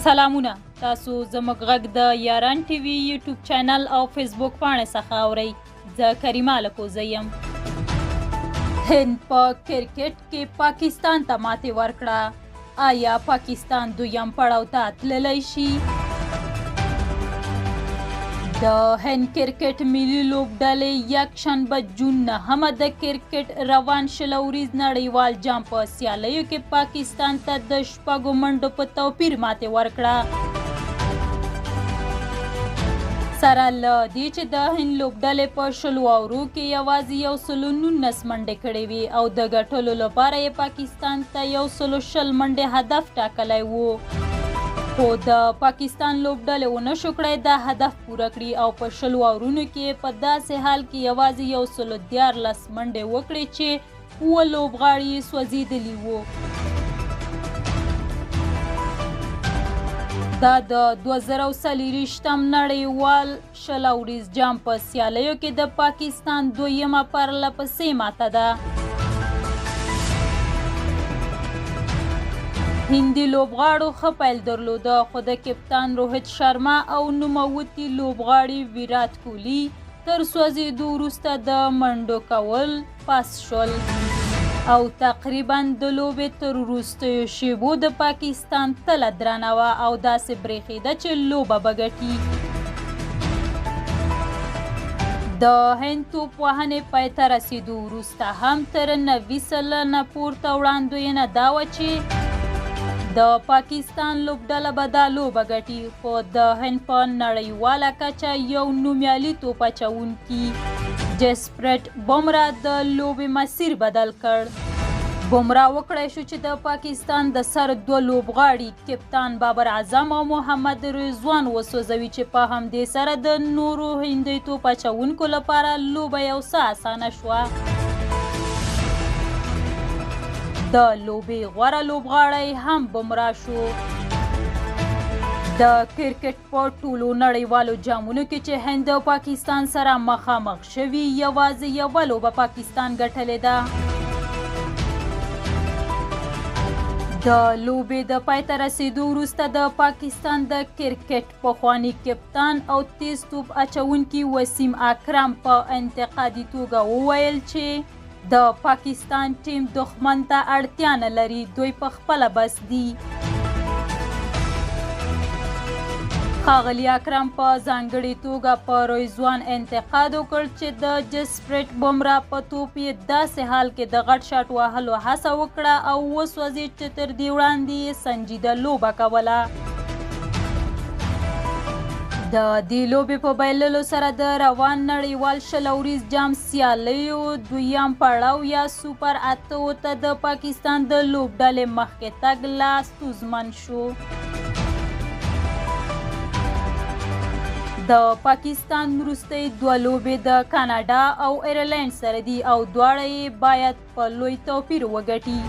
سلامونه، تاسو زموږ غږ د یاران ټي وي یوټیوب چینل او فیسبوک پاڼې څخه اورئ. زه کریمه لکوزه یم. هند په کرکټ کې پاکستان ته ماتې ورکړه. آیا پاکستان دویم پړاو ته تللی شي؟ د هند کرکټ ملي لوبډلې یکشنبه جون 9 د کرکټ روان شلوریز نړیوال جام په سیالیو کې پاکستان ته د 6 منډو په توپیر ماتې ورکړه. سره له دې چې د هند لوبډلې په 20 اورو کې یوازې 119 منډې کړې وې او د ګټلو لپاره یې پاکستان ته 120 منډې هدف ټاکلی و. خو د پاکستان لوبډلې ونه شو کړی دا هدف پوره کړي او په 20 اورونو کې په داسې حال کې یوازې 114 منډې وکړې چې 7 لوبغاړي یې سوځېدلي وو. دا د 2024 نړیوال شلوریز جام په سیالیو کې د پاکستان دویمه پرله پسې ماته ده. هندي لوبغاړو ښه پیل درلوده خو د کپتان روهیت شرما او نوموتي لوبغاړي ویرات کوهلي تر سوځېدو وروسته د منډو کول پاس شول او تقریبا د لوبې تر وروستیو شیبو د پاکستان تله درنه وه او داسې برېښېده چې لوبه به ګټي. د هند توپ وهنې پای ته رسېدو وروسته هم تر 90 سلنه پورته وړاندوینه دا وه چې د پاکستان لوبډله به دا لوبه ګټي، خو د هند په نړیواله کچه یو نومیالي توپ اچوونکي جسپریت بومرا د لوبې مسیر بدل کړ. بومرا وکړی شو چې د پاکستان د سر 2 لوبغاړي کپتان بابر اعظم او محمد رضوان وسوځوي چې په همدې سره د نورو هندي توپ اچوونکو لپاره لوبه یو څه اسانه شوه. د لوبې غوره لوبغاړی هم بومرا شو. د کرکټ په ټولو نړیوالو جامونو کې چې هند او پاکستان سره مخامخ شوي یوازې یوه لوبه پاکستان ګټلې ده. د لوبې د پای ته رسېدو وروسته د پاکستان د کرکټ پخواني کپتان او تیز توپ اچوونکي وسیم اکرم په انتقادي توګه وویل چې د پاکستان ټیم دښمن ته اړتیا نه لري، دوی په خپله بس دي. ښاغلي اکرم په ځانګړې توګه په رضوان انتقاد وکړ چې د جسپریت بومرا په توپ یې داسې حال کې د غټ شاټ وهلو هڅه وکړه او وسوځېد چې تر دې وړاندې یې سنجیده لوبه کوله. د دې لوبې په بایللو سره د روان نړیوال شلوریز جام سیالیو دویم پړاو یا سوپر 8 ته د پاکستان د لوبډلې مخکې تګ لا ستونزمن شو. د پاکستان وروستۍ 2 لوبې د کاناډا او ایرلینډ سره دي او دواړه یې باید په لوی توپیر وګټي.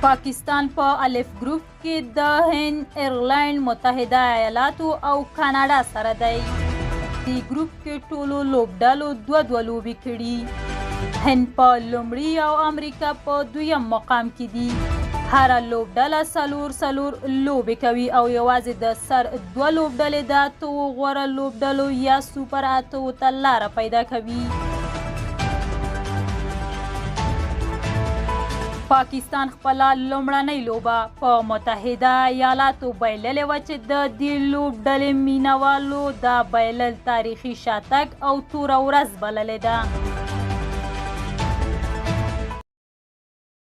پاکستان په الف ګروپ کې د هند، ایرلینډ، متحده ایالاتو او کاناډا سره دی. دې ګروپ کې ټولو لوبډلو 2 لوبې کړي. هند په لومړي او امریکا په دویم مقام کې دي. هره لوبډله 4 لوبې کوي او یوازې د سر 2 لوبډلې د 8 غوره لوبډلو یا سوپر 8 ته لاره پیدا کوي. پاکستان خپله لومړنۍ لوبه په متحده ایالاتو بایللې وه چې د دې لوبډلې مینهوالو دا بایلل تاریخي شاتګ او توره ورځ بللې ده.